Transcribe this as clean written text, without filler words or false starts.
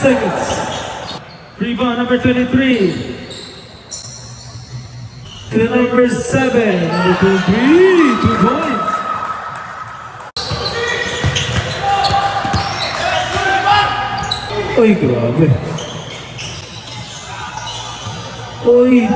seconds. Rebound number 23. To the number 7. Number 23. 2 points. Uy, grabe. Uy,